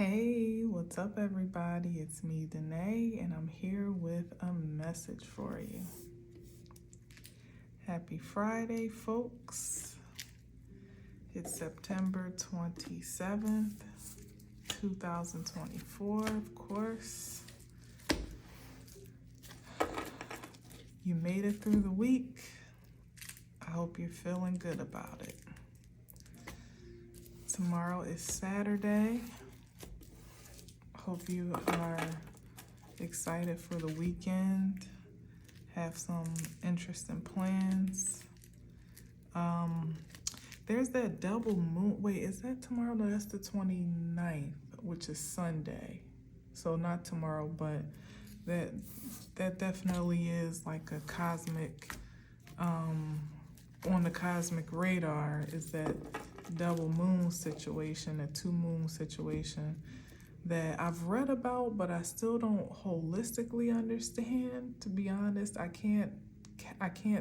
Hey, what's up, everybody? It's me, Danae, and I'm here with a message for you. Happy Friday, folks. It's September 27th, 2024, of course. You made it through the week. I hope you're feeling good about it. Tomorrow is Saturday. Hope you are excited for the weekend. Have some interesting plans. There's that double moon. Wait, is that tomorrow? No, that's the 29th, which is Sunday. So not tomorrow, but that definitely is like a cosmic, on the cosmic radar is that double moon situation, a two moon situation that I've read about, but I still don't holistically understand. To be honest, I can't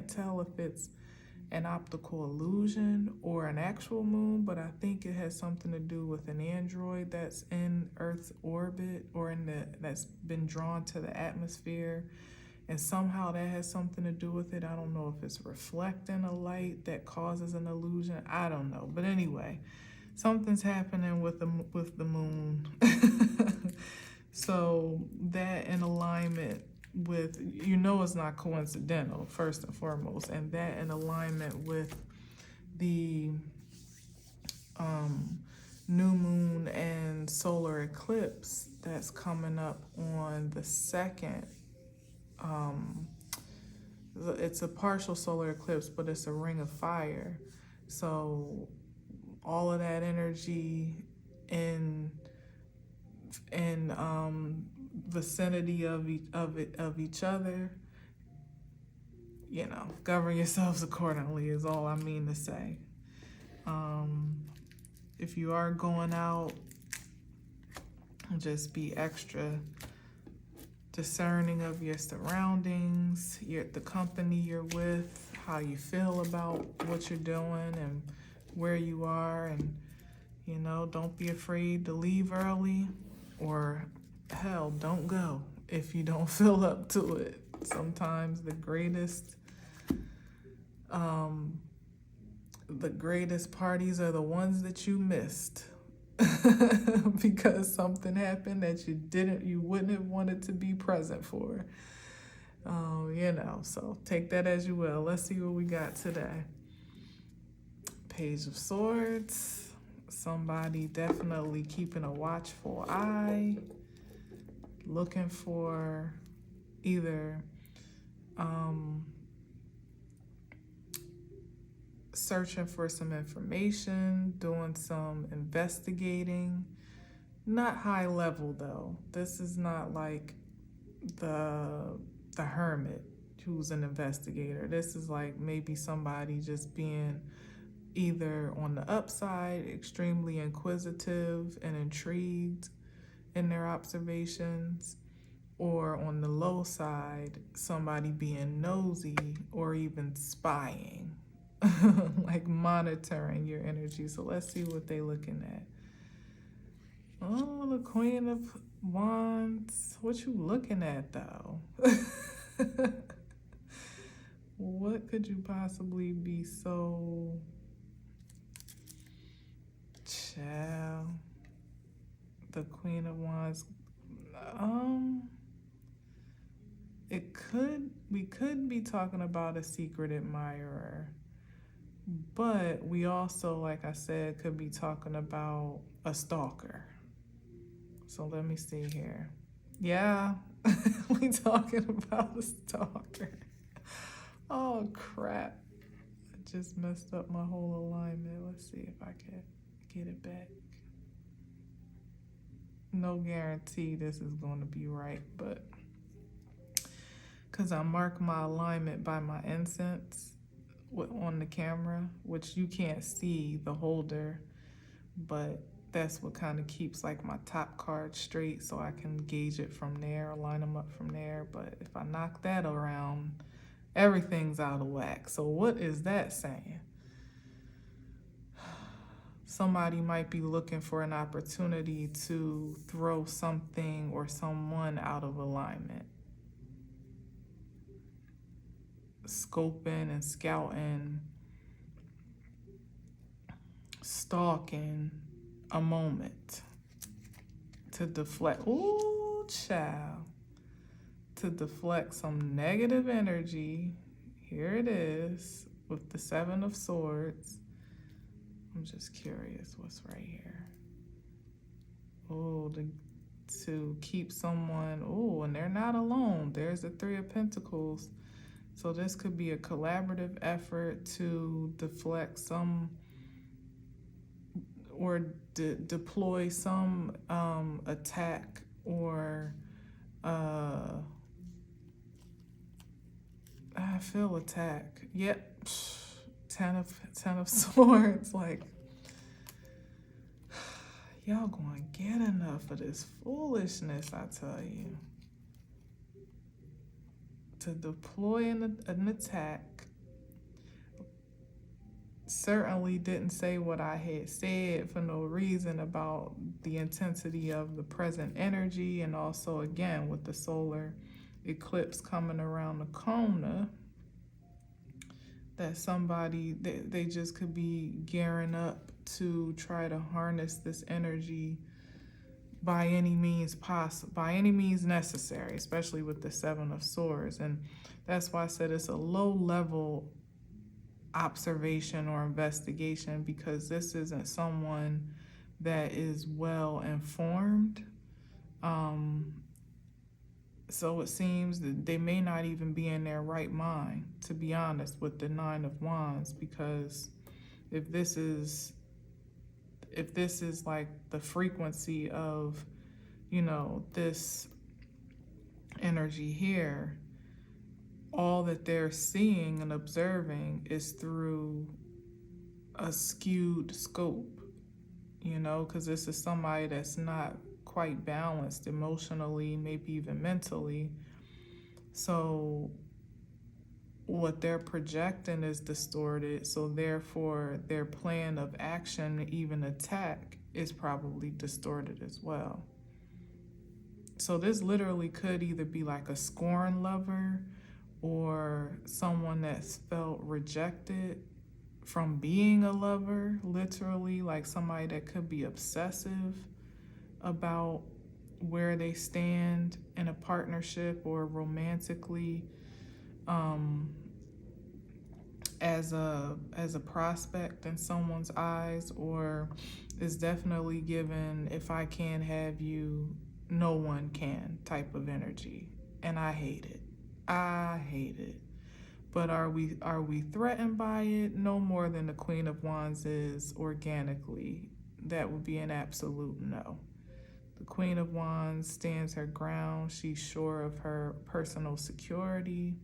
tell if it's an optical illusion or an actual moon, but I think it has something to do with an asteroid that's in Earth's orbit or that's been drawn to the atmosphere, and somehow that has something to do with it. I don't know if it's reflecting a light that causes an illusion. I don't know, but anyway, something's happening with the moon. So that in alignment with, it's not coincidental, first and foremost, and that in alignment with the new moon and solar eclipse that's coming up on the 2nd. It's a partial solar eclipse, but it's a ring of fire. So all of that energy in vicinity of each other, govern yourselves accordingly is all I mean to say. If you are going out, just be extra discerning of your surroundings, the company you're with, how you feel about what you're doing and where you are, and don't be afraid to leave early, or hell, don't go if you don't feel up to it. Sometimes the greatest parties are the ones that you missed because something happened that you wouldn't have wanted to be present for. So take that as you will. Let's see what we got today. Page of Swords. Somebody definitely keeping a watchful eye, looking for either searching for some information, doing some investigating. Not high level though. This is not like the hermit who's an investigator. This is like maybe somebody just being either on the upside, extremely inquisitive and intrigued in their observations, or on the low side, somebody being nosy or even spying, like monitoring your energy. So let's see what they're looking at. Oh, the Queen of Wands. What you looking at though? What could you possibly be so... Child. The Queen of Wands. We could be talking about a secret admirer, but we also, like I said, could be talking about a stalker. So let me see here. Yeah, we talking about a stalker. Oh crap. I just messed up my whole alignment. Let's see if I can get it back. No guarantee this is going to be right, but because I mark my alignment by my incense on the camera, which you can't see the holder, but that's what kind of keeps like my top card straight, so I can gauge it from there, line them up from there. But if I knock that around, everything's out of whack. So what is that saying? somebody might be looking for an opportunity to throw something or someone out of alignment. Scoping and scouting, stalking a moment to deflect. Ooh, child. To deflect some negative energy. Here it is with the Seven of Swords. I'm just curious what's right here. Oh, to keep someone, oh, and they're not alone. There's the Three of Pentacles. So this could be a collaborative effort to deflect some or deploy some attack or I feel attack. Yep. Ten of Swords. Like, y'all gonna get enough of this foolishness, I tell you. To deploy an attack. Certainly didn't say what I had said for no reason about the intensity of the present energy, and also again with the solar eclipse coming around the corner, that somebody, they just could be gearing up to try to harness this energy by any means possible, by any means necessary, especially with the Seven of Swords. And that's why I said it's a low level observation or investigation, because this isn't someone that is well informed. So it seems that they may not even be in their right mind, to be honest, with the Nine of Wands, because if this is like the frequency of, you know, this energy here, all that they're seeing and observing is through a skewed scope, you know, because this is somebody that's not quite balanced emotionally, maybe even mentally. So what they're projecting is distorted, so therefore their plan of action, even attack, is probably distorted as well. So this literally could either be like a scorn lover or someone that's felt rejected from being a lover, literally, like somebody that could be obsessive about where they stand in a partnership or romantically, as a prospect in someone's eyes, or is definitely given, if I can't have you, no one can type of energy. And I hate it. I hate it. But are we threatened by it? No more than the Queen of Wands is organically. That would be an absolute no. The Queen of Wands stands her ground. She's sure of her personal security,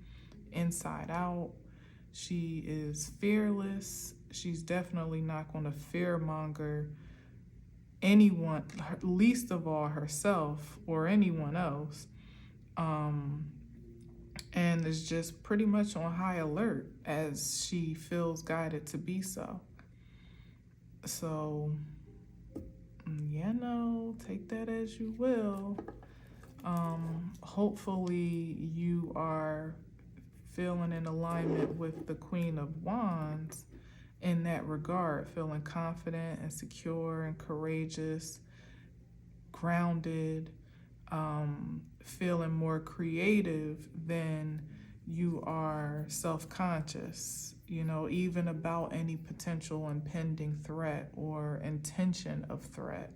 inside out. She is fearless. She's definitely not going to fearmonger anyone, least of all herself or anyone else. And is just pretty much on high alert as she feels guided to be so. So, you know, take that as you will. Hopefully you are feeling in alignment with the Queen of Wands in that regard, feeling confident and secure and courageous, grounded, feeling more creative than you are self-conscious, you know, even about any potential impending threat or intention of threat.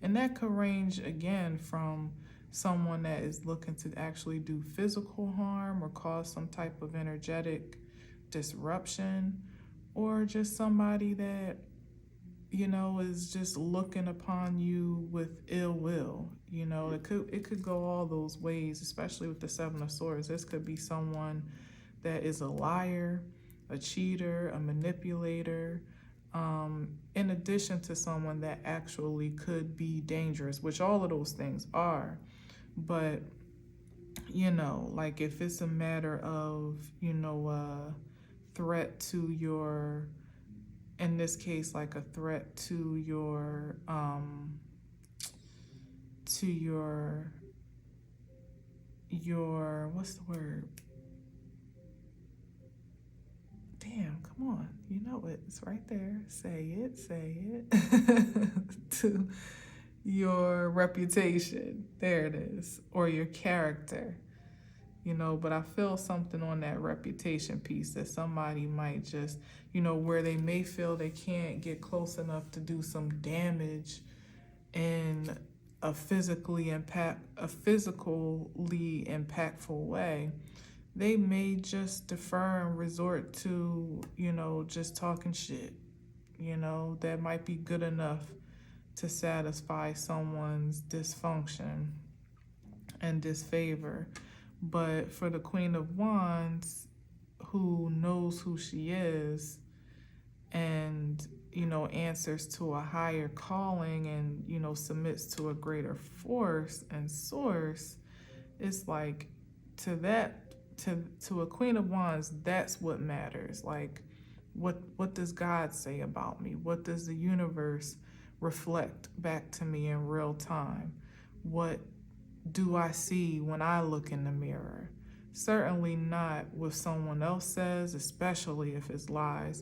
And that could range, again, from someone that is looking to actually do physical harm or cause some type of energetic disruption, or just somebody that, you know, is just looking upon you with ill will. You know, it could go all those ways, especially with the Seven of Swords. This could be someone that is a liar, a cheater, a manipulator, in addition to someone that actually could be dangerous, which all of those things are. But, you know, like if it's a matter of, you know, threat to your in this case, like a threat to your what's the word? Damn, come on. You know it. It's right there. Say it. To your reputation. There it is. Or your character. But I feel something on that reputation piece that somebody might just, where they may feel they can't get close enough to do some damage in a physically impactful way. They may just defer and resort to, just talking shit, that might be good enough to satisfy someone's dysfunction and disfavor. But for the Queen of Wands, who knows who she is and, answers to a higher calling and, submits to a greater force and source, it's like to a Queen of Wands, that's what matters. Like, what does God say about me? What does the universe reflect back to me in real time? What do I see when I look in the mirror? Certainly not what someone else says, especially if it's lies,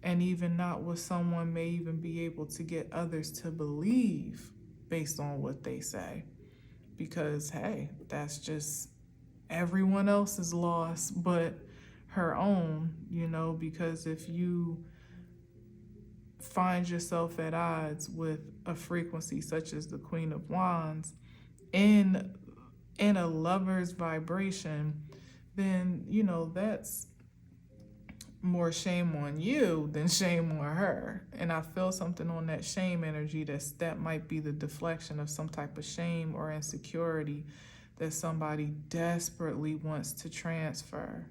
and even not what someone may even be able to get others to believe based on what they say. Because, hey, that's just everyone else's loss but her own, because if you find yourself at odds with a frequency such as the Queen of Wands, in a lover's vibration, then that's more shame on you than shame on her. And I feel something on that shame energy that might be the deflection of some type of shame or insecurity that somebody desperately wants to transfer.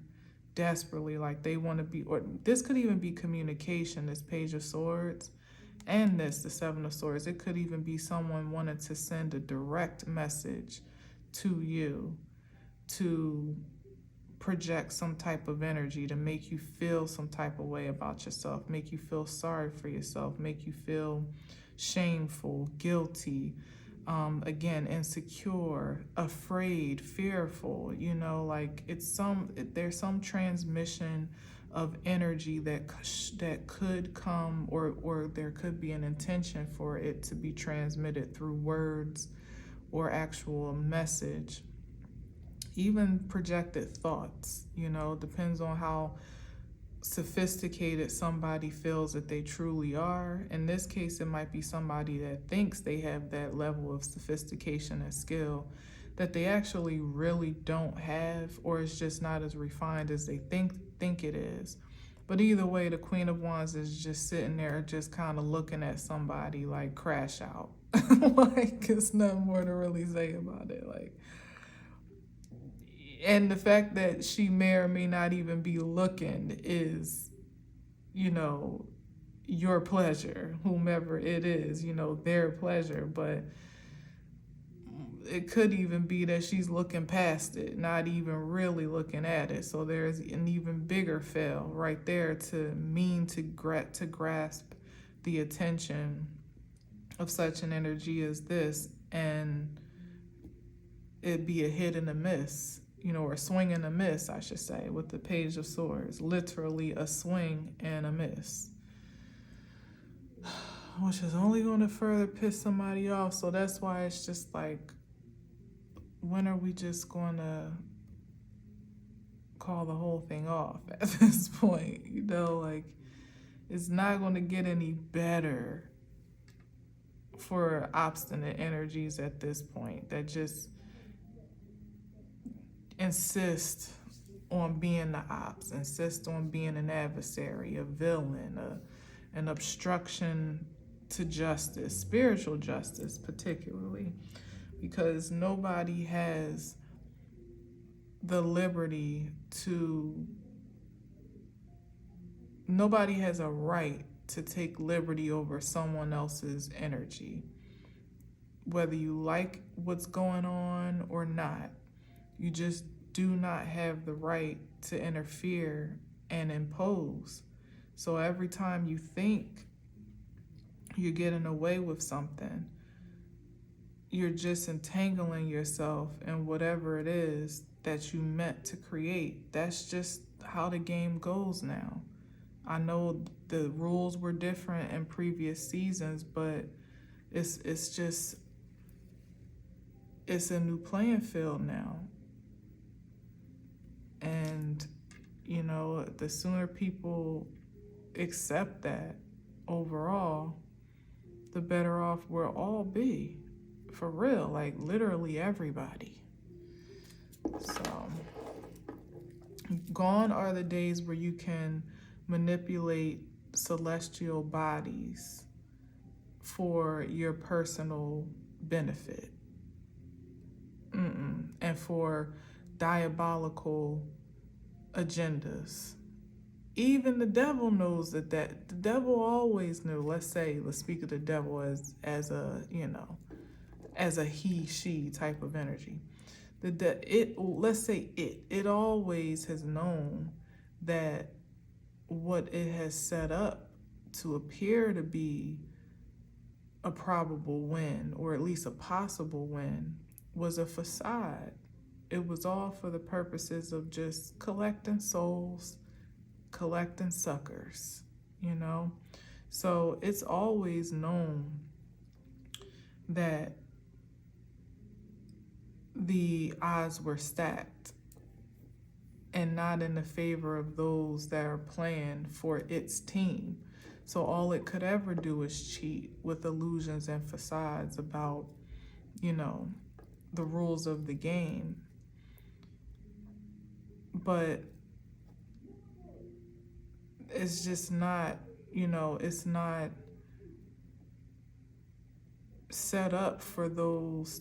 Desperately, like they want to be, or this could even be communication, this Page of Swords. And the Seven of Swords, it could even be someone wanting to send a direct message to you to project some type of energy, to make you feel some type of way about yourself, make you feel sorry for yourself, make you feel shameful, guilty, again, insecure, afraid, fearful, like there's some transmission of energy that could come, or there could be an intention for it to be transmitted through words or actual message, even projected thoughts. Depends on how sophisticated somebody feels that they truly are. In this case, it might be somebody that thinks they have that level of sophistication and skill that they actually really don't have, or it's just not as refined as they think it is. But either way, the Queen of Wands is just sitting there just kind of looking at somebody like crash out. Like, it's nothing more to really say about it. Like, and the fact that she may or may not even be looking is, your pleasure, whomever it is, their pleasure. But it could even be that she's looking past it, not even really looking at it. So there's an even bigger fail right there to grasp the attention of such an energy as this, and it be a hit and a miss, or a swing and a miss, I should say, with the Page of Swords. Literally a swing and a miss, which is only going to further piss somebody off. So that's why it's just like, when are we just going to call the whole thing off at this point? Like, it's not going to get any better for obstinate energies at this point that just insist on being the ops, insist on being an adversary, a villain, an obstruction to justice, spiritual justice particularly, because nobody has the liberty nobody has a right to take liberty over someone else's energy. Whether you like what's going on or not, you just do not have the right to interfere and impose So every time you think you're getting away with something, you're just entangling yourself in whatever it is that you meant to create. That's just how the game goes now. I know the rules were different in previous seasons, but it's just it's a new playing field now. And the sooner people accept that overall, the better off we'll all be. For real, like literally everybody. So, gone are the days where you can manipulate celestial bodies for your personal benefit. And for diabolical agendas. Even the devil knows that the devil always knew. Let's speak of the devil as a as a he she type of energy. It always has known that what it has set up to appear to be a probable win, or at least a possible win, was a facade. It was all for the purposes of just collecting souls, collecting suckers, So it's always known that the odds were stacked and not in the favor of those that are playing for its team. So all it could ever do is cheat with illusions and facades about, the rules of the game. But it's just not, it's not set up for those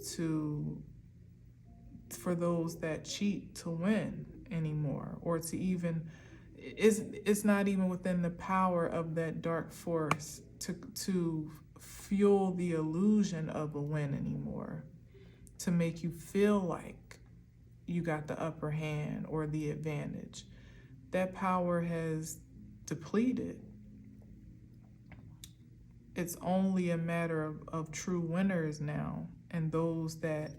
that cheat to win anymore, or to even, it's not even within the power of that dark force to fuel the illusion of a win anymore, to make you feel like you got the upper hand or the advantage. That power has depleted. It's only a matter of true winners now, and those that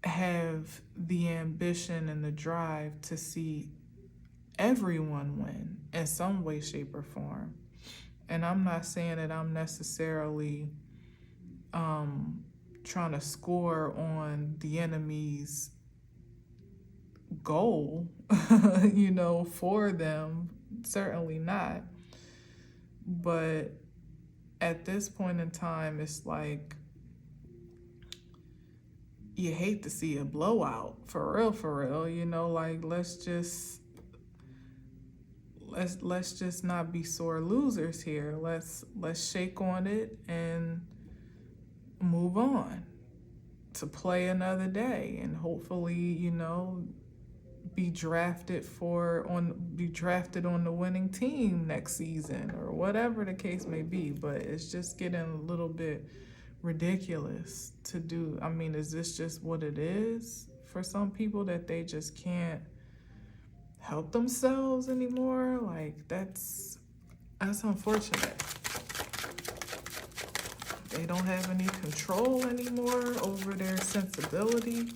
have the ambition and the drive to see everyone win in some way, shape, or form. And I'm not saying that I'm necessarily trying to score on the enemy's goal, for them. Certainly not. But at this point in time, it's like, you hate to see a blowout, for real, like let's just not be sore losers here. Let's shake on it and move on to play another day, and hopefully, be drafted on the winning team next season, or whatever the case may be. But it's just getting a little bit ridiculous to do. I mean, is this just what it is for some people, that they just can't help themselves anymore? Like, that's unfortunate. They don't have any control anymore over their sensibility.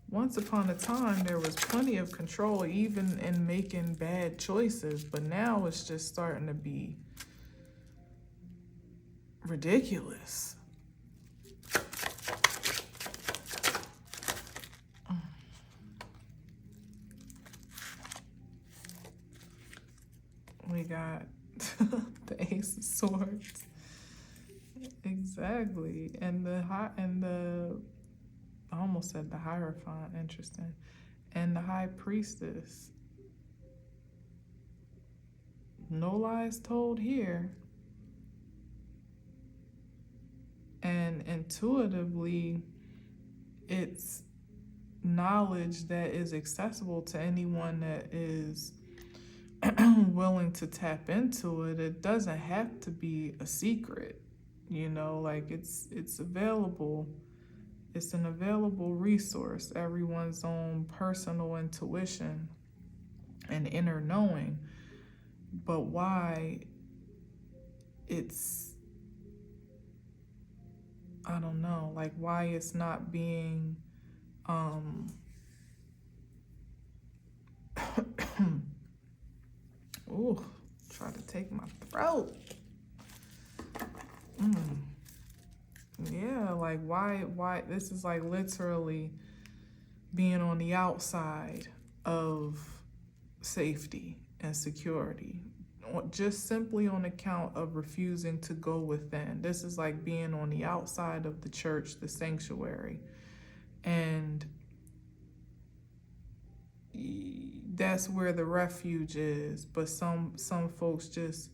Once upon a time, there was plenty of control, even in making bad choices, but now it's just starting to be ridiculous. We got the Ace of Swords. Exactly. And I almost said the Hierophant, interesting. And the High Priestess. No lies told here. And intuitively, it's knowledge that is accessible to anyone that is willing to tap into it. It doesn't have to be a secret, like it's available. It's an available resource. Everyone's own personal intuition and inner knowing but why it's, I don't know, like why it's not being ooh, try to take my throat. Yeah, like why this is like literally being on the outside of safety and security, just simply on account of refusing to go within. This is like being on the outside of the church, the sanctuary, and that's where the refuge is. But some folks just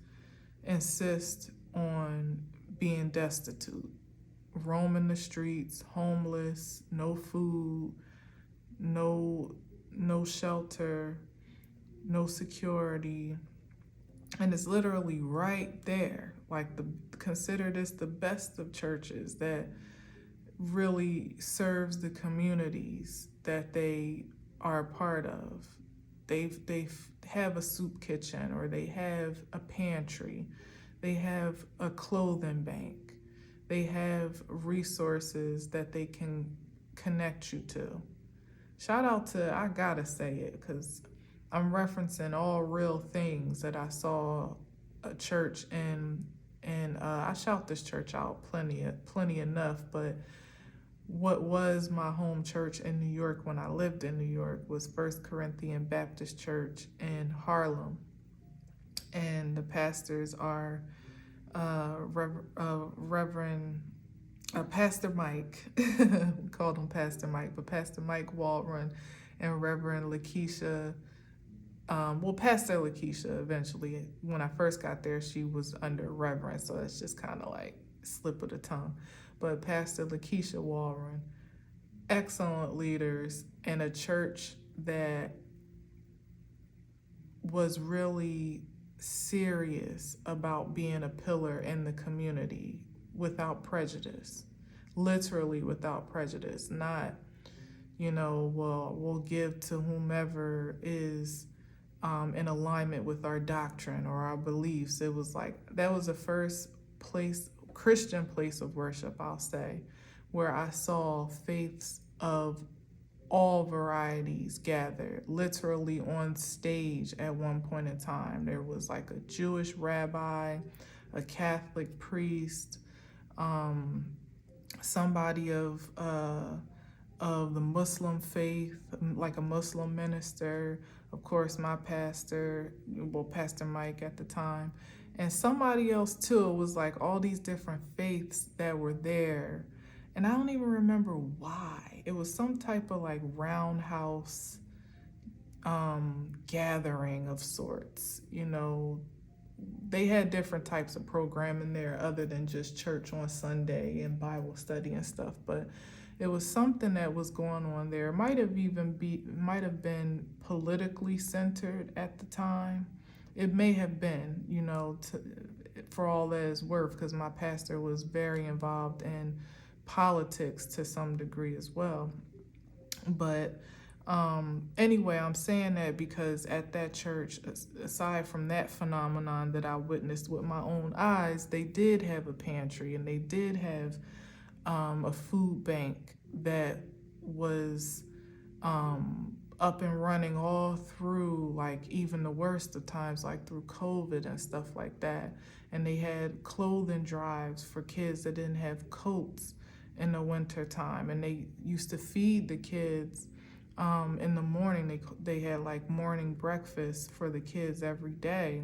insist on being destitute, roaming the streets, homeless, no food, no shelter, no security. And it's literally right there. Like, consider this the best of churches that really serves the communities that they are a part of. They have a soup kitchen, or they have a pantry, they have a clothing bank, they have resources that they can connect you to. Shout out to, I gotta say it because I'm referencing all real things that I saw a church in, and I shout this church out plenty enough, but what was my home church in New York when I lived in New York was First Corinthian Baptist Church in Harlem. And the pastors are Reverend Pastor Mike, we called him Pastor Mike, but Pastor Mike Waldron and Reverend Lakeisha, Pastor Lakeisha eventually. When I first got there, she was under Reverend, so it's just kind of like slip of the tongue. But Pastor Lakeisha Waldron, excellent leaders in a church that was really serious about being a pillar in the community without prejudice, literally without prejudice, not, well, we'll give to whomever is in alignment with our doctrine or our beliefs. It was like, that was the first Christian place of worship, I'll say, where I saw faiths of all varieties gathered, literally on stage at one point in time. There was like a Jewish rabbi, a Catholic priest, somebody of the Muslim faith, like a Muslim minister, of course my pastor, Pastor Mike at the time, and somebody else too. It was like all these different faiths that were there, and I don't even remember why. It was some type of like roundhouse gathering of sorts. They had different types of programming there other than just church on Sunday and Bible study and stuff, but it was something that was going on there. It might have been politically centered at the time. It may have been, for all that it's worth, because my pastor was very involved in politics to some degree as well. But anyway, I'm saying that because at that church, aside from that phenomenon that I witnessed with my own eyes, they did have a pantry, and they did have a food bank that was up and running all through, like, even the worst of times, like through COVID and stuff like that. And they had clothing drives for kids that didn't have coats in the winter time, and they used to feed the kids in the morning. They had like morning breakfast for the kids every day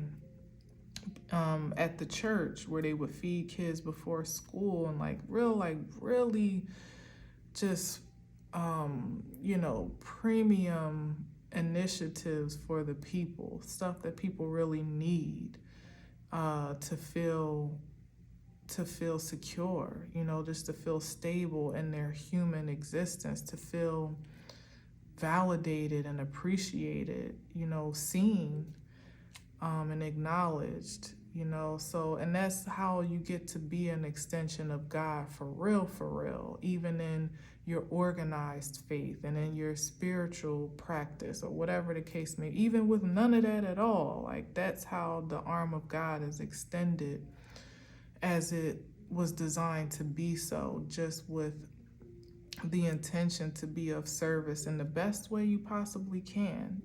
at the church, where they would feed kids before school, and really just premium initiatives for the people, stuff that people really need to feel secure, just to feel stable in their human existence, to feel validated and appreciated, seen and acknowledged, So, and that's how you get to be an extension of God for real, even in your organized faith and in your spiritual practice or whatever the case may be, even with none of that at all. Like, that's how the arm of God is extended as it was designed to be, so just with the intention to be of service in the best way you possibly can.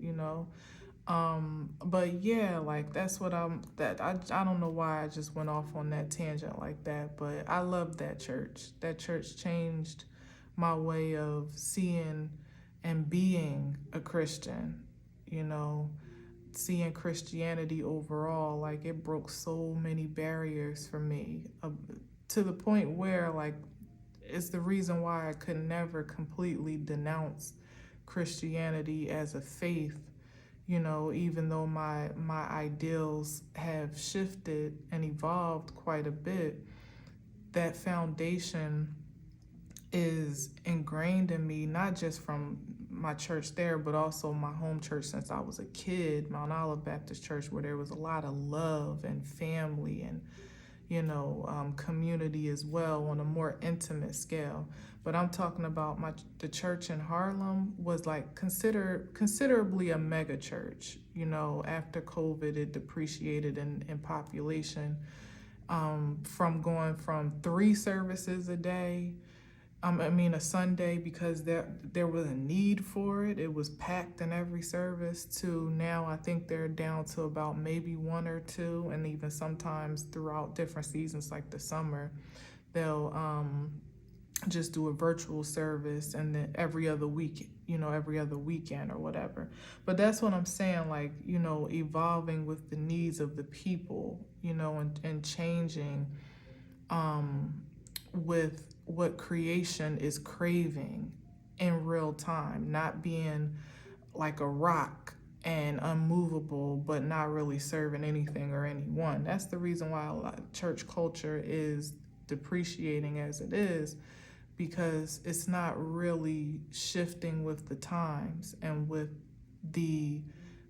But yeah, like that's what I don't know why I just went off on that tangent like that, but I love that church. That church changed my way of seeing and being a Christian, you know, seeing Christianity overall. Like, it broke so many barriers for me, to the point where, like, it's the reason why I could never completely denounce Christianity as a faith, even though my ideals have shifted and evolved quite a bit. That foundation is ingrained in me, not just from my church there, but also my home church since I was a kid, Mount Olive Baptist Church, where there was a lot of love and family and community as well on a more intimate scale. But I'm talking about the church in Harlem was like considerably a mega church. After COVID, it depreciated in population, from going from 3 services a day, a Sunday, because there was a need for it. It was packed in every service, to now I think they're down to about maybe 1 or 2, and even sometimes throughout different seasons like the summer, they'll just do a virtual service, and then every other weekend or whatever. But that's what I'm saying, like, evolving with the needs of the people, and changing with what creation is craving in real time, not being like a rock and unmovable, but not really serving anything or anyone. That's the reason why a lot of church culture is depreciating as it is, because it's not really shifting with the times and with the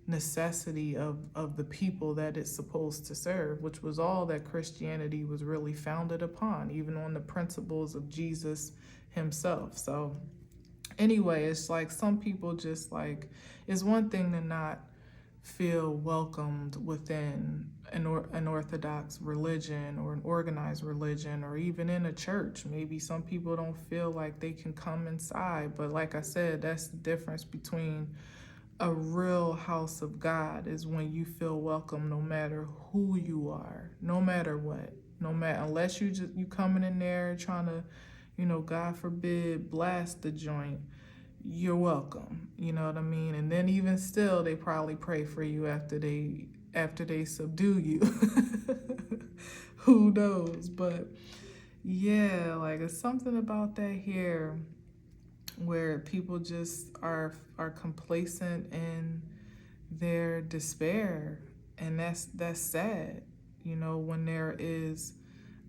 necessity of the people that it's supposed to serve, which was all that Christianity was really founded upon, even on the principles of Jesus himself. So anyway, it's like some people just like, it's one thing to not feel welcomed within an Orthodox religion or an organized religion, or even in a church. Maybe some people don't feel like they can come inside, but like I said, that's the difference between a real house of God, is when you feel welcome no matter who you are, no matter what, unless you coming in there trying to, God forbid, blast the joint. You're welcome, you know what I mean? And then even still, they probably pray for you after they subdue you. Who knows? But yeah, like, it's something about that here where people just are complacent in their despair, and that's sad, when there is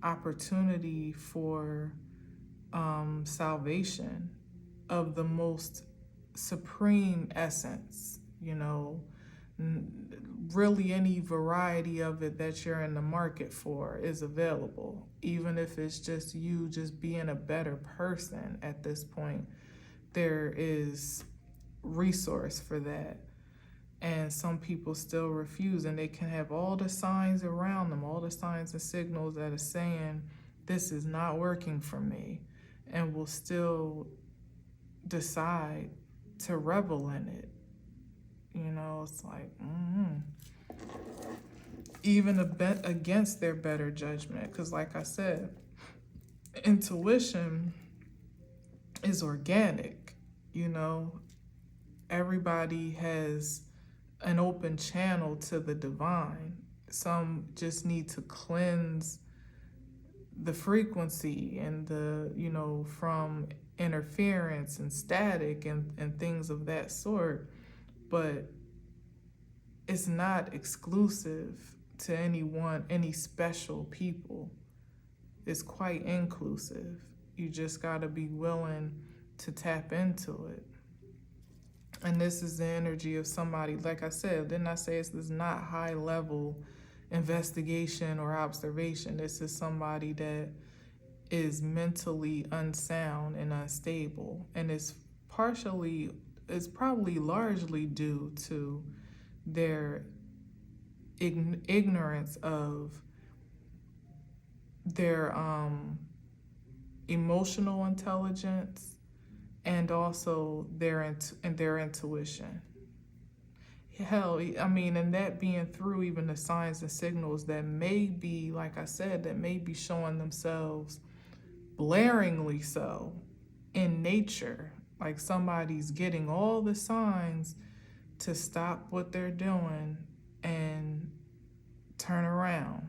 opportunity for salvation of the most supreme essence, really any variety of it that you're in the market for is available, even if it's just you just being a better person at this point. There is resource for that. And some people still refuse, and they can have all the signs around them, all the signs and signals that are saying, this is not working for me, and will still decide to revel in it. It's like, even against their better judgment. Because like I said, intuition is organic. Everybody has an open channel to the divine. Some just need to cleanse the frequency and from interference and static and things of that sort. But it's not exclusive to any special people. It's quite inclusive. You just gotta be willing to tap into it. And this is the energy of somebody, like I said, didn't I say this is not high level investigation or observation. This is somebody that is mentally unsound and unstable, and it's probably largely due to their ignorance of their emotional intelligence, and also their intuition. Hell, I mean, and that being through even the signs and signals that may be, like I said, that may be showing themselves blaringly so in nature. Like somebody's getting all the signs to stop what they're doing and turn around.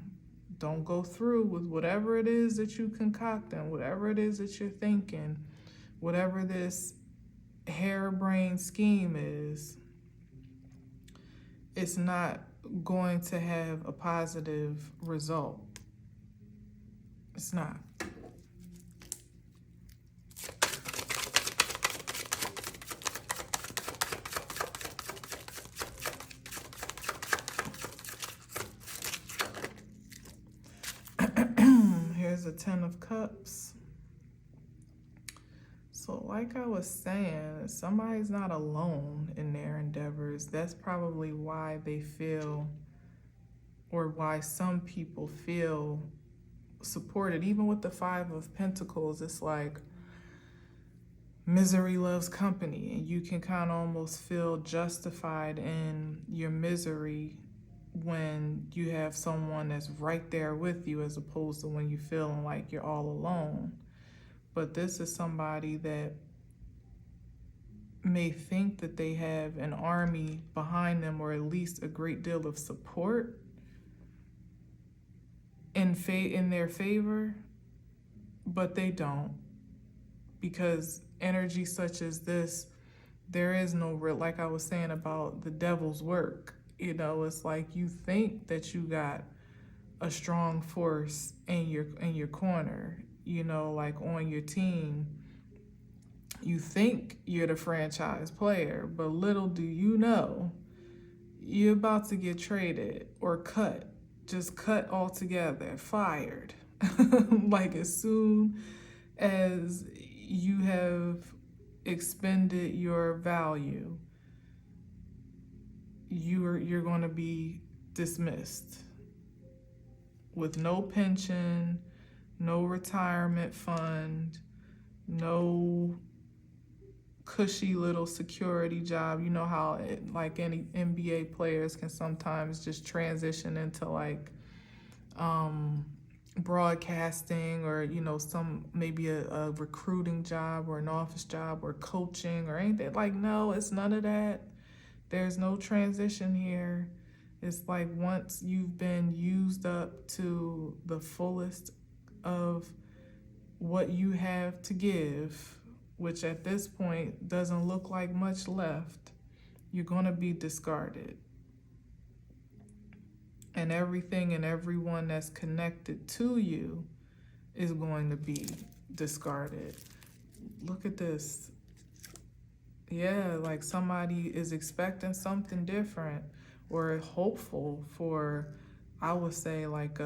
Don't go through with whatever it is that you concocting, whatever it is that you're thinking, whatever this harebrained scheme is. It's not going to have a positive result. It's not. Here's a 10 of Cups. So like I was saying, somebody's not alone in their endeavors. That's probably why they feel, or why some people feel supported. Even with the 5 of Pentacles, it's like misery loves company, and you can kind of almost feel justified in your misery when you have someone that's right there with you, as opposed to when you're feeling like you're all alone. But this is somebody that may think that they have an army behind them, or at least a great deal of support in their favor, but they don't. Because energy such as this, there is no real, like I was saying about the devil's work. You know, it's like you think that you got a strong force in your corner, you know, like on your team. You think you're the franchise player, but little do you know, you're about to get traded or cut, just cut altogether, fired. Like as soon as you have expended your value, you're going to be dismissed with no pension, no retirement fund, no cushy little security job. You know how like any NBA players can sometimes just transition into like broadcasting, or you know, some maybe a recruiting job or an office job or coaching or anything. Like, no, it's none of that. There's no transition here. It's like once you've been used up to the fullest of what you have to give, which at this point doesn't look like much left, you're going to be discarded. And everything and everyone that's connected to you is going to be discarded. Look at this. Yeah, like somebody is expecting something different, or hopeful for, I would say like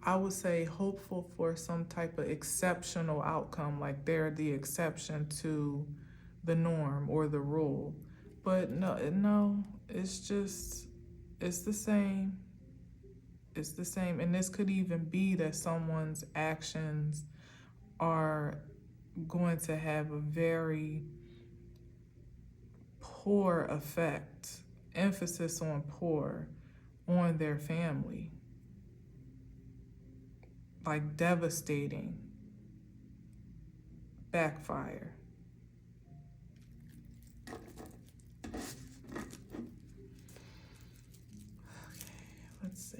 I would say hopeful for some type of exceptional outcome, like they're the exception to the norm or the rule. But no, it's just, it's the same. It's the same. And this could even be that someone's actions are going to have a very poor effect, emphasis on poor, on their family. Like devastating, backfire. Let's see.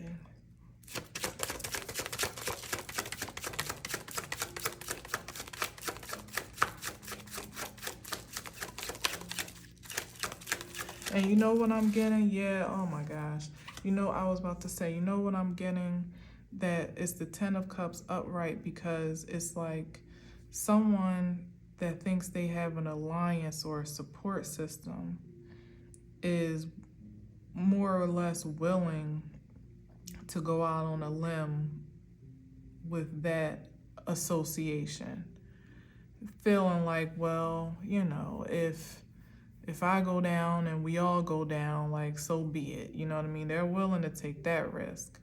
And you know what I'm getting? Yeah, oh my gosh. You know, I was about to say, you know what I'm getting? That it's the 10 of Cups upright, because it's like someone that thinks they have an alliance or a support system is more or less willing to go out on a limb with that association, feeling like, well, if I go down and we all go down, like, so be it. You know what I mean? They're willing to take that risk.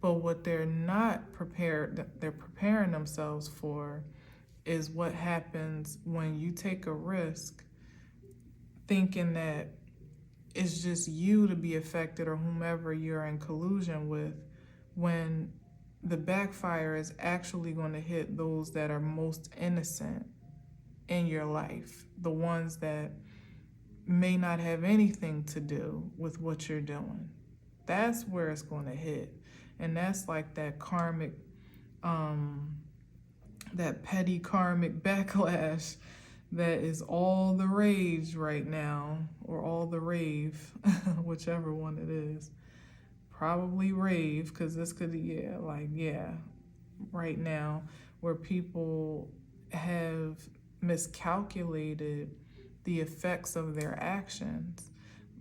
But what they're not prepared, they're preparing themselves for, is what happens when you take a risk thinking that it's just you to be affected or whomever you're in collusion with, when the backfire is actually going to hit those that are most innocent in your life, the ones that may not have anything to do with what you're doing. That's where it's going to hit. And that's like that karmic, that petty karmic backlash that is all the rage right now, or all the rave, whichever one it is. Probably rave, because this could, right now, where people have miscalculated the effects of their actions.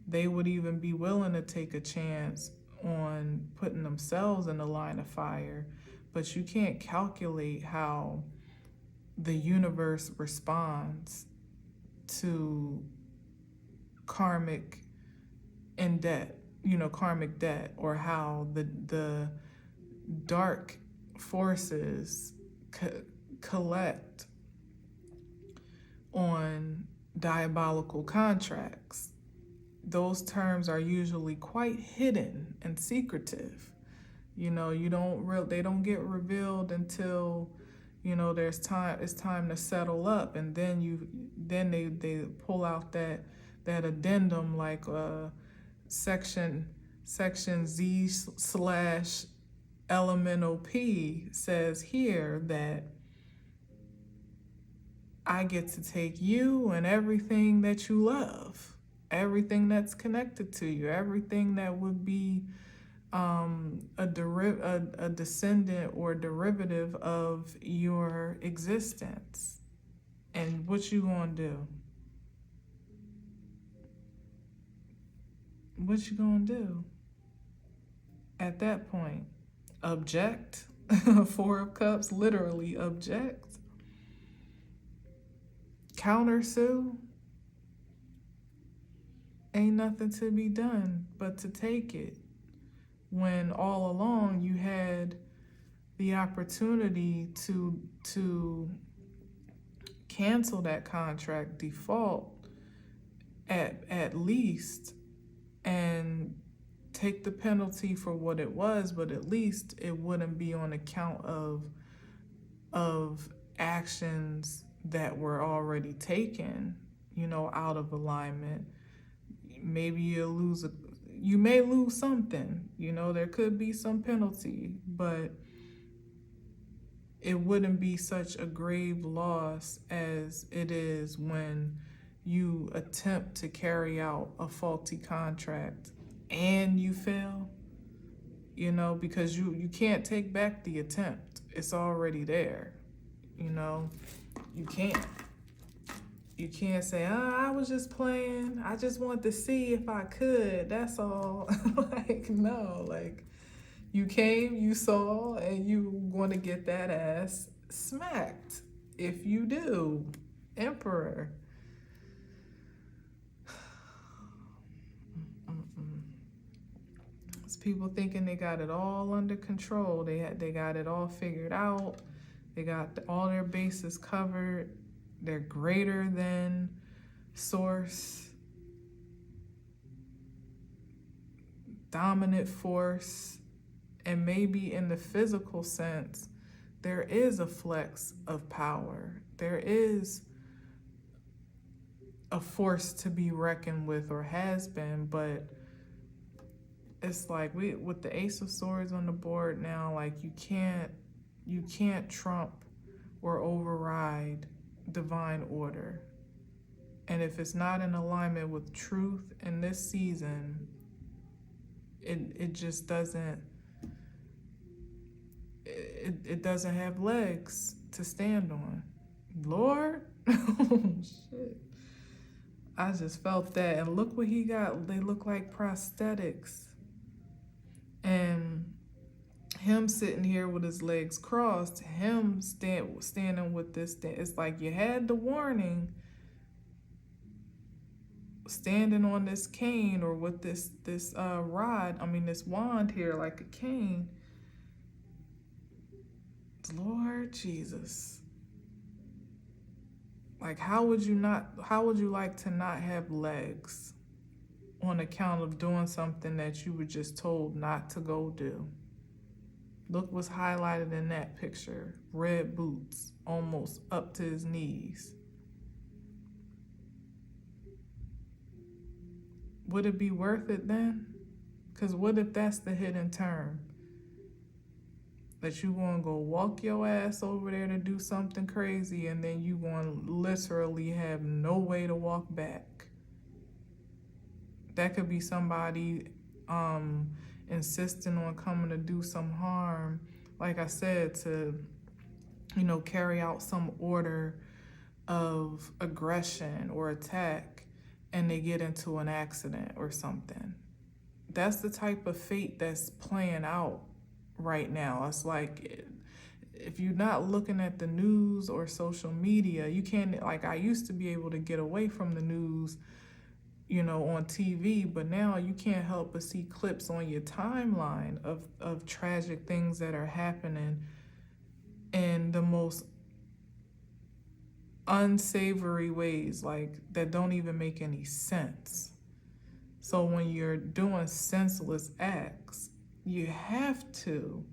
They would even be willing to take a chance on putting themselves in the line of fire, but you can't calculate how the universe responds to karmic karmic debt, or how the dark forces collect on diabolical contracts. Those terms are usually quite hidden and secretive. They don't get revealed until it's time to settle up, and then they pull out that addendum, like section Z / elemental P says here that I get to take you and everything that you love, everything that's connected to you, everything that would be a descendant or derivative of your existence. And what you gonna do? What you gonna do at that point? Object? Four of Cups, literally object. Countersue? Ain't nothing to be done but to take it, when all along you had the opportunity to cancel that contract, default at least, and take the penalty for what it was, but at least it wouldn't be on account of actions that were already taken, out of alignment. Maybe you may lose something, there could be some penalty, but it wouldn't be such a grave loss as it is when you attempt to carry out a faulty contract and you fail, because you can't take back the attempt. It's already there, you can't. You can't say, I was just playing. I just wanted to see if I could. That's all. No. You came, you saw, and you want to get that ass smacked. If you do, Emperor. It's people thinking they got it all under control. They got it all figured out. They got all their bases covered. They're greater than source, dominant force, and maybe in the physical sense, there is a flex of power. There is a force to be reckoned with, or has been, but it's like with the Ace of Swords on the board now, like you can't trump or override divine order. And if it's not in alignment with truth in this season, it just doesn't it doesn't have legs to stand on. Lord, oh shit. I just felt that. And look what he got. They look like prosthetics. And him sitting here with his legs crossed, him standing with this thing. It's like you had the warning, standing on this cane or with this this wand here like a cane. Lord Jesus. Like, how would you like to not have legs on account of doing something that you were just told not to go do? Look what's highlighted in that picture. Red boots, almost up to his knees. Would it be worth it then? Because what if that's the hidden term? That you gonna go walk your ass over there to do something crazy and then you gonna literally have no way to walk back. That could be somebody insisting on coming to do some harm, like I said, to, carry out some order of aggression or attack, and they get into an accident or something. That's the type of fate that's playing out right now. It's like, if you're not looking at the news or social media, you can't, like I used to be able to get away from the news, on TV, but now you can't help but see clips on your timeline of tragic things that are happening in the most unsavory ways, like that don't even make any sense. So when you're doing senseless acts, you have to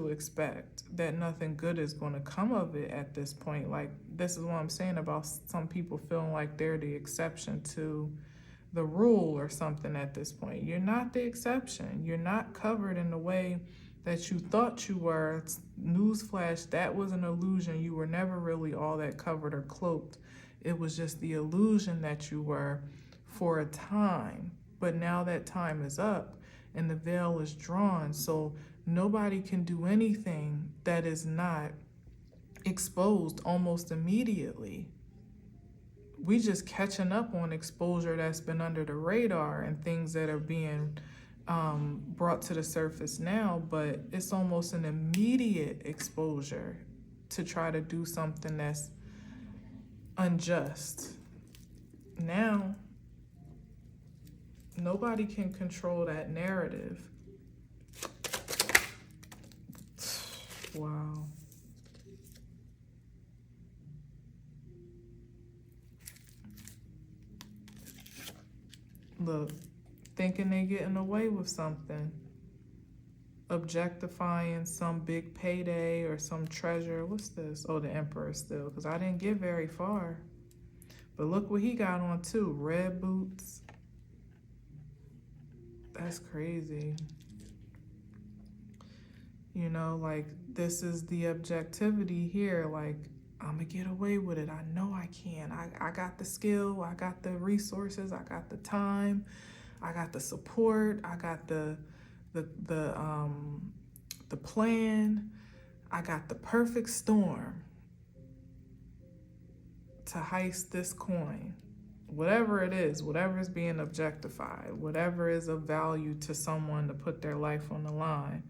expect that nothing good is going to come of it at this point. Like, this is what I'm saying about some people feeling like they're the exception to the rule or something at this point. You're not the exception. You're not covered in the way that you thought you were. Newsflash, that was an illusion. You were never really all that covered or cloaked. It was just the illusion that you were for a time. But now that time is up and the veil is drawn. So nobody can do anything that is not exposed almost immediately. We just catching up on exposure that's been under the radar and things that are being brought to the surface now, but it's almost an immediate exposure to try to do something that's unjust. Now, nobody can control that narrative. Wow. Look, thinking they getting away with something. Objectifying some big payday or some treasure. What's this? Oh, the Emperor still, because I didn't get very far. But look what he got on too. Red boots. That's crazy. Like, this is the objectivity here. Like, I'm gonna get away with it. I know I can. I got the skill. I got the resources. I got the time. I got the support. I got the plan. I got the perfect storm to heist this coin. Whatever it is, whatever is being objectified, whatever is of value to someone to put their life on the line.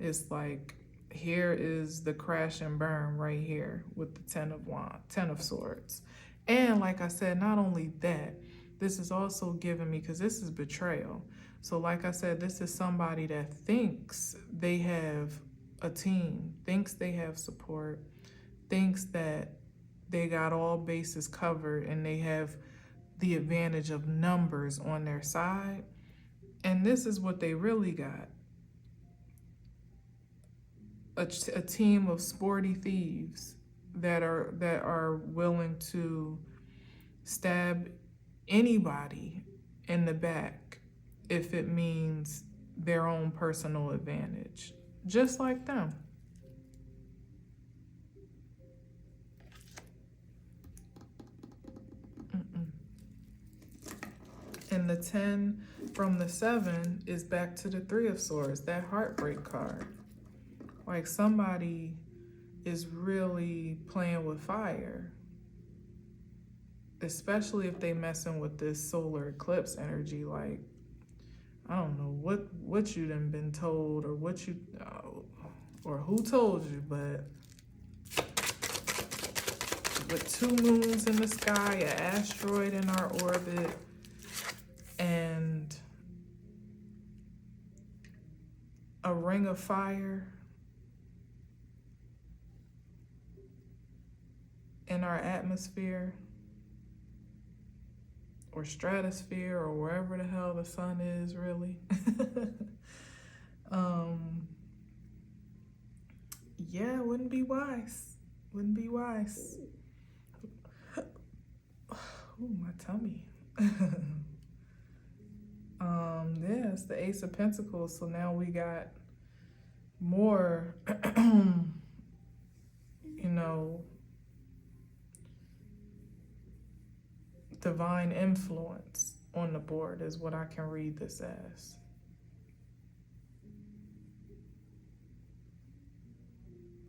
It's like, here is the crash and burn right here with the Ten of Swords. And like I said, not only that, this is also giving me, because this is betrayal. So like I said, this is somebody that thinks they have a team, thinks they have support, thinks that they got all bases covered and they have the advantage of numbers on their side. And this is what they really got. A team of sporty thieves that are willing to stab anybody in the back if it means their own personal advantage, just like them. And the 10 from the 7 is back to the 3 of Swords, that heartbreak card. Like, somebody is really playing with fire. especially if they messing with this solar eclipse energy. Like, I don't know what you done been told, or what you or who told you, but with 2 moons in the sky, an asteroid in our orbit, and a ring of fire in our atmosphere or stratosphere, or wherever the hell the sun is, really. Yeah, it wouldn't be wise. Wouldn't be wise. Ooh, my tummy. Yeah, it's the Ace of Pentacles. So now we got more, you know, divine influence on the board is what I can read this as.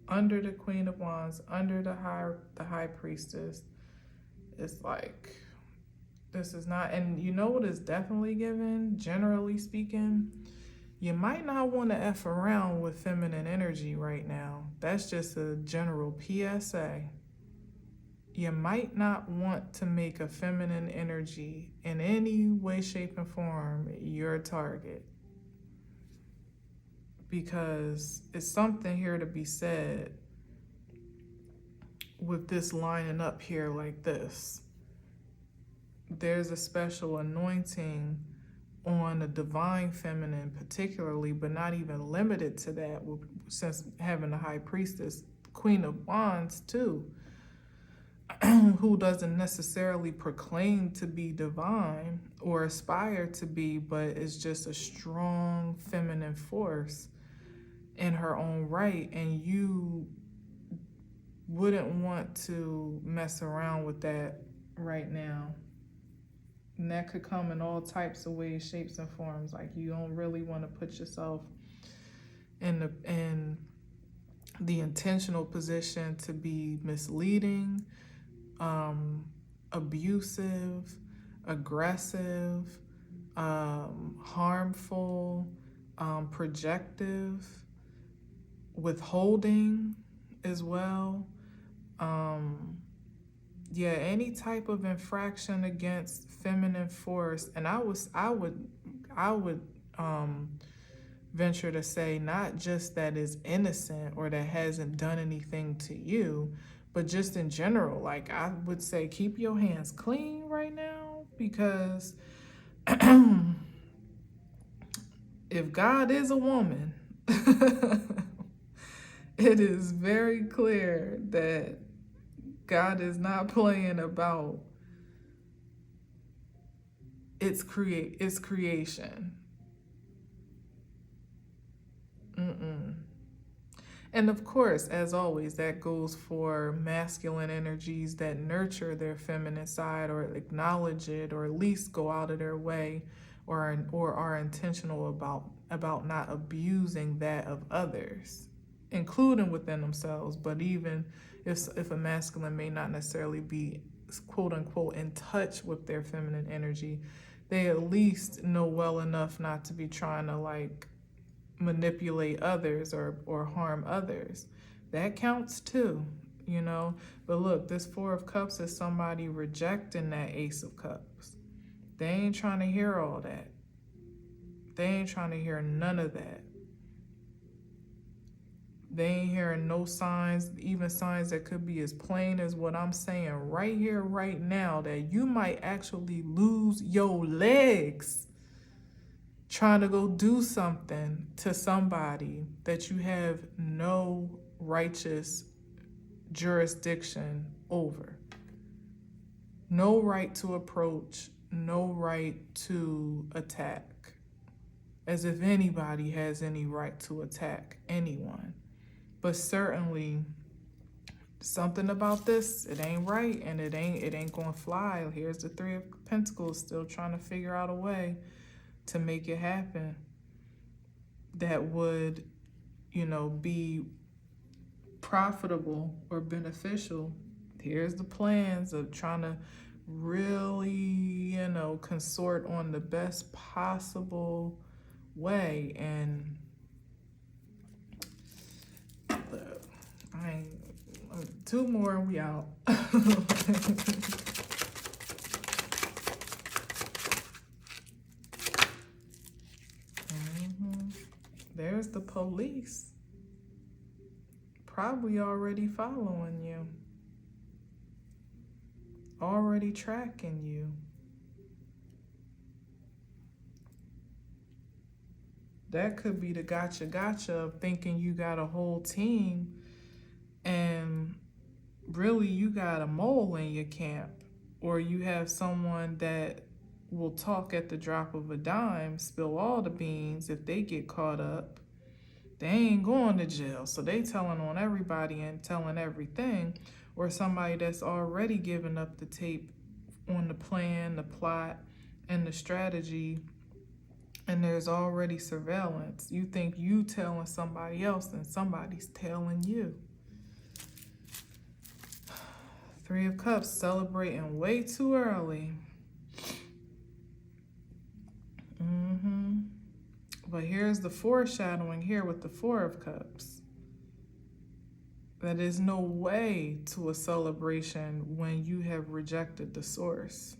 Under the Queen of Wands, under the High Priestess, it's like, this is not, and you know what is definitely given, generally speaking, you might not want to F around with feminine energy right now. That's just a general PSA. You might not want to make a feminine energy in any way, shape, and form your target. Because it's something here to be said with this lining up here like this. There's a special anointing on the divine feminine particularly, but not even limited to that, since having the High Priestess, Queen of Wands too, who doesn't necessarily proclaim to be divine or aspire to be, but is just a strong feminine force in her own right, and you wouldn't want to mess around with that right now. And that could come in all types of ways, shapes, and forms. Like, you don't really want to put yourself in the intentional position to be misleading, abusive, aggressive, harmful, projective, withholding as well. Yeah, any type of infraction against feminine force, and I would venture to say not just that is innocent or that hasn't done anything to you, but just in general. Like, I would say keep your hands clean right now, because if God is a woman, it is very clear that God is not playing about its creation. And of course, as always, that goes for masculine energies that nurture their feminine side, or acknowledge it, or at least go out of their way, or are intentional about not abusing that of others, including within themselves. But even if a masculine may not necessarily be quote unquote in touch with their feminine energy, they at least know well enough not to be trying to like manipulate others or harm others. That counts too, you know. But look, this Four of Cups is somebody rejecting that Ace of Cups. They ain't trying to hear all that. They ain't trying to hear none of that. They ain't hearing no signs, even signs that could be as plain as what I'm saying right here, right now, that you might actually lose your legs trying to go do something to somebody that you have no righteous jurisdiction over. No right to approach, no right to attack. As if anybody has any right to attack anyone. But certainly something about this, it ain't right, and it ain't gonna fly. Here's the Three of Pentacles, still trying to figure out a way to make it happen that would, you know, be profitable or beneficial. Here's the plans of trying to really, consort on the best possible way. And I ain't, two more and we out. There's the police. Probably already following you. Already tracking you. That could be the gotcha of thinking you got a whole team and really you got a mole in your camp, or you have someone that will talk at the drop of a dime, spill all the beans. If they get caught up, they ain't going to jail, so they telling on everybody and telling everything. Or somebody that's already given up the tape on the plan, the plot, and the strategy, and there's already surveillance. You think you telling somebody else and somebody's telling you. Three of Cups, celebrating way too early. But here's the foreshadowing here with the Four of Cups. That is no way to a celebration when you have rejected the source.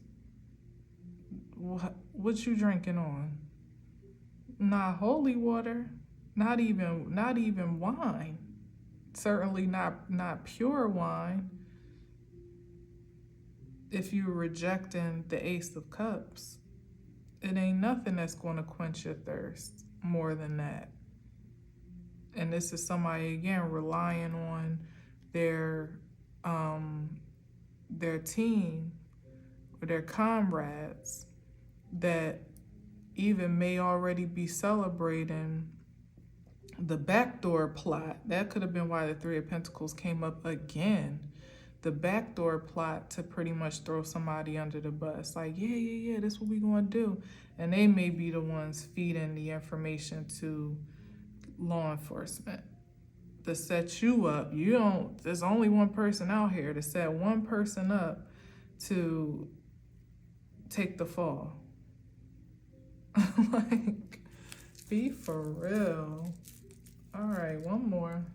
What you drinking on? Not holy water, not even wine. Certainly not pure wine. If you're rejecting the Ace of Cups, it ain't nothing that's going to quench your thirst more than that. And this is somebody, again, relying on their team or their comrades that even may already be celebrating the backdoor plot. That could have been why the Three of Pentacles came up again. The backdoor plot to pretty much throw somebody under the bus. Like, yeah, that's what we gonna do. And they may be the ones feeding the information to law enforcement to set you up. There's only one person out here to set one person up to take the fall. Like, be for real. All right, one more.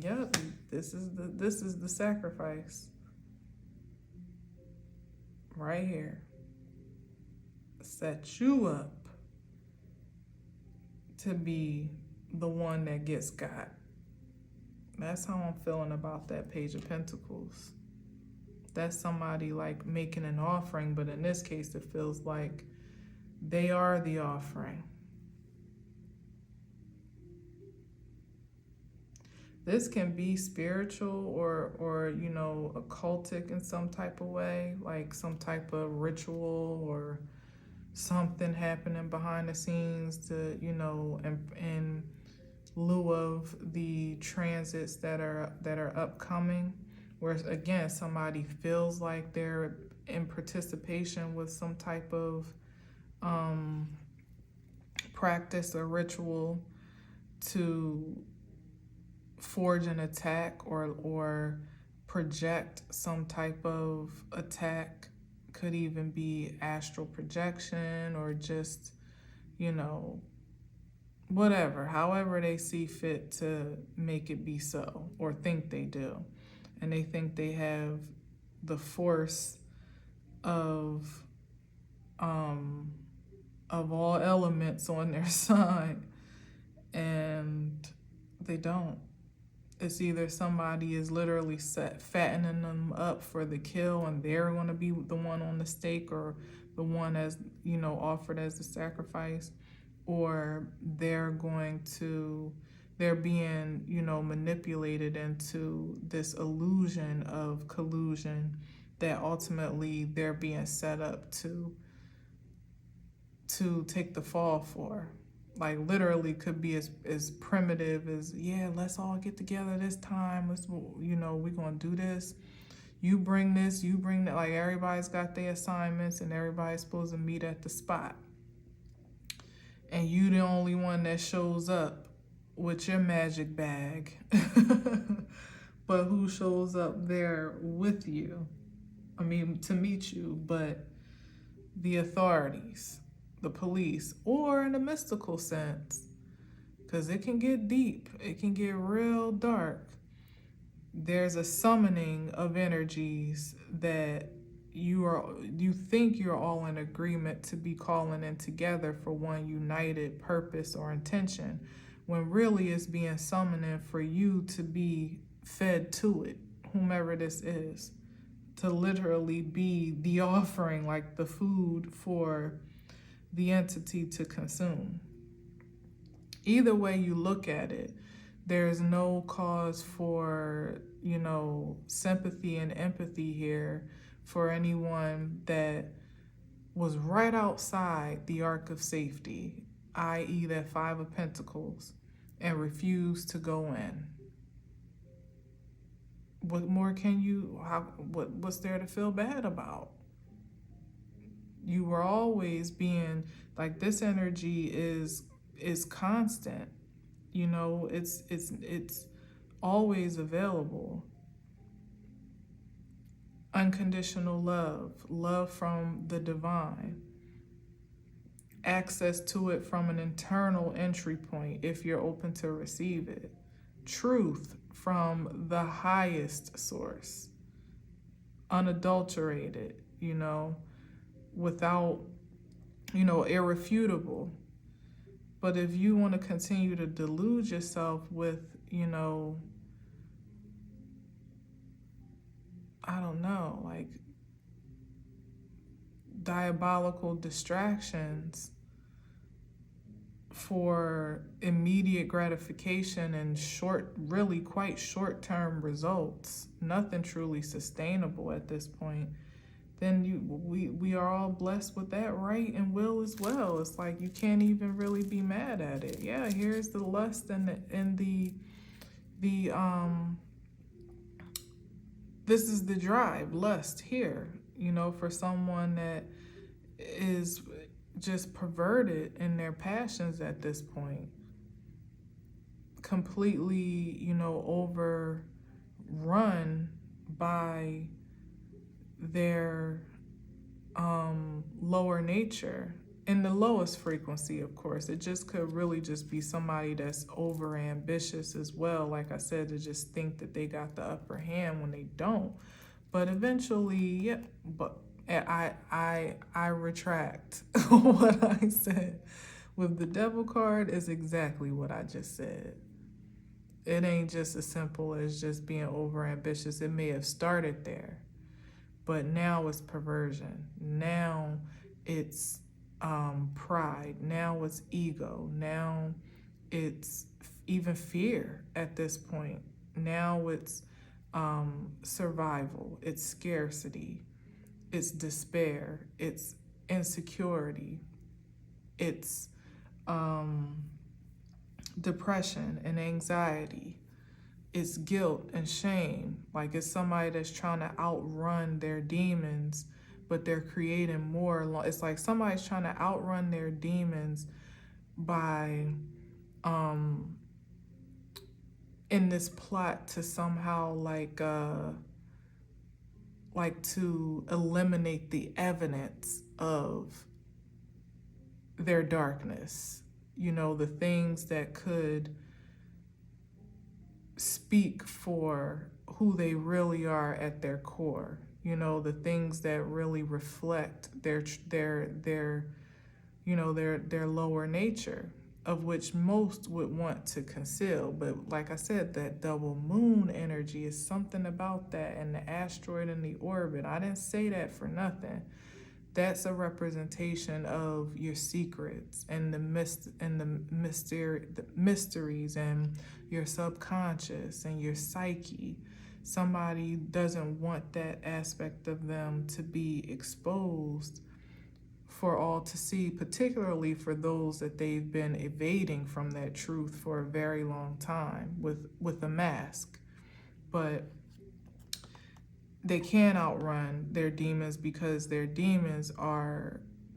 Yep, this is the sacrifice. Right here. Set you up to be the one that gets got. That's how I'm feeling about that Page of Pentacles. That's somebody like making an offering, but in this case it feels like they are the offering. This can be spiritual or occultic in some type of way, like some type of ritual or something happening behind the scenes to, in lieu of the transits that are upcoming, where again somebody feels like they're in participation with some type of practice or ritual to forge an attack or project some type of attack. Could even be astral projection or just, whatever, however they see fit to make it be so, or think they do. And they think they have the force of all elements on their side, and they don't. It's either somebody is literally fattening them up for the kill and they're going to be the one on the stake or the one as, offered as the sacrifice, or they're being, manipulated into this illusion of collusion that ultimately they're being set up to take the fall for. Like literally could be as primitive as, yeah, let's all get together this time. We're going to do this. You bring this, you bring that. Like everybody's got their assignments and everybody's supposed to meet at the spot. and you the only one that shows up with your magic bag. But who shows up there with you? I mean, to meet you, but the authorities, the police, or in a mystical sense, because it can get deep, it can get real dark. There's a summoning of energies that you think you're all in agreement to be calling in together for one united purpose or intention, when really it's being summoned in for you to be fed to it, whomever this is, to literally be the offering, like the food for the entity to consume. Either way you look at it, there's no cause for, sympathy and empathy here for anyone that was right outside the ark of safety, i.e. that Five of Pentacles, and refused to go in. What more can what's there to feel bad about? You were always being, like, this energy is constant. It's always available. Unconditional love from the divine, access to it from an internal entry point if you're open to receive it, truth from the highest source, unadulterated, without, irrefutable. But if you want to continue to delude yourself with, I don't know, like diabolical distractions for immediate gratification and really quite short-term results, nothing truly sustainable at this point, then we are all blessed with that right and will as well. It's like you can't even really be mad at it. Yeah, here's the lust and the this is the drive, lust here, for someone that is just perverted in their passions at this point, completely, overrun by their lower nature, in the lowest frequency, of course. It just could really just be somebody that's over ambitious as well, like I said, to just think that they got the upper hand when they don't. But eventually, yeah, but I retract what I said. With the devil card is exactly what I just said. It ain't just as simple as just being over ambitious. It may have started there, but now it's perversion. Now it's pride. Now it's ego. Now it's even fear at this point. Now it's survival. It's scarcity. It's despair. It's insecurity. It's depression and anxiety. It's guilt and shame. Like, it's somebody that's trying to outrun their demons, but they're creating more. It's like somebody's trying to outrun their demons by in this plot to somehow like to eliminate the evidence of their darkness, the things that could speak for who they really are at their core, the things that really reflect their lower nature, of which most would want to conceal. But like I said, that double moon energy is something about that, and the asteroid in the orbit. I didn't say that for nothing. That's a representation of your secrets and the mysteries and your subconscious and your psyche. Somebody doesn't want that aspect of them to be exposed for all to see, particularly for those that they've been evading from that truth for a very long time with a mask. But they can't outrun their demons because their demons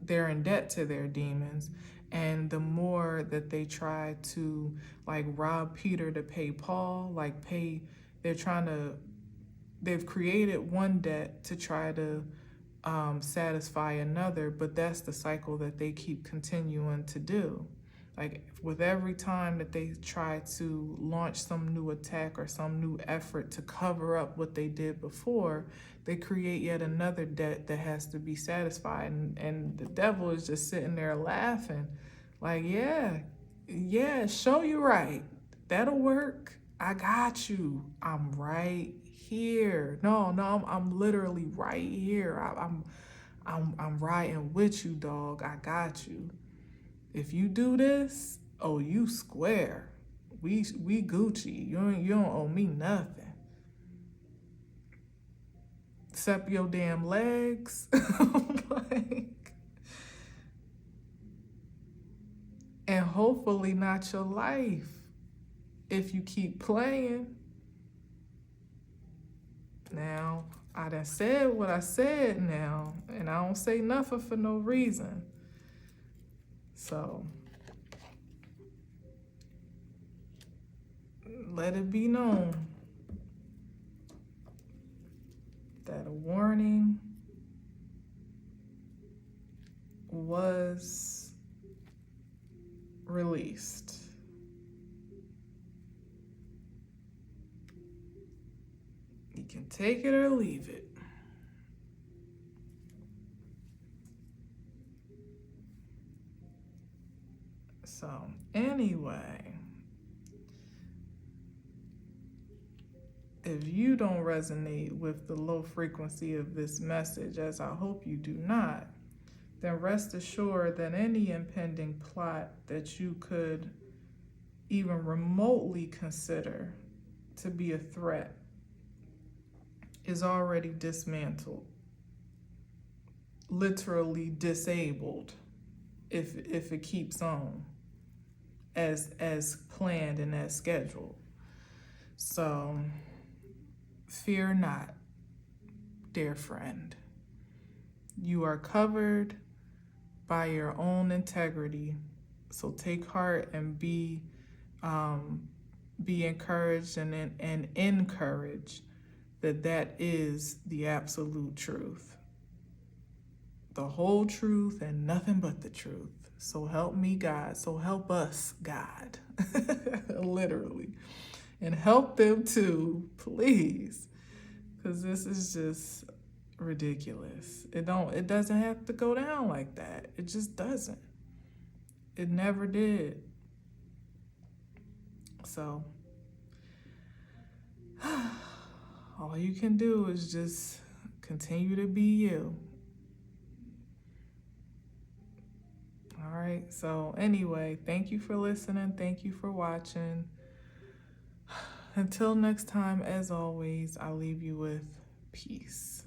they're in debt to their demons, And the more that they try to like rob Peter to pay Paul, they've created one debt to try to satisfy another, but that's the cycle that they keep continuing to do. Like with every time that they try to launch some new attack or some new effort to cover up what they did before, they create yet another debt that has to be satisfied. And the devil is just sitting there laughing, like, yeah, show you right. That'll work. I got you. I'm right here. No, I'm literally right here. I'm riding with you, dog. I got you. If you do this, oh, you square. We Gucci. You don't owe me nothing. Except your damn legs. Like, and hopefully not your life if you keep playing. Now, I done said what I said now, and I don't say nothing for no reason. So, let it be known that a warning was released. You can take it or leave it. So, anyway, if you don't resonate with the low frequency of this message, as I hope you do not, then rest assured that any impending plot that you could even remotely consider to be a threat is already dismantled, literally disabled, if it keeps on as planned and as scheduled. So fear not, dear friend. You are covered by your own integrity. So take heart and be encouraged and encouraged that is the absolute truth. The whole truth and nothing but the truth. So help me, God. So help us, God. Literally. And help them too, please. Because this is just ridiculous. It doesn't have to go down like that. It just doesn't. It never did. So all you can do is just continue to be you. All right. So anyway, thank you for listening. Thank you for watching. Until next time, as always, I'll leave you with peace.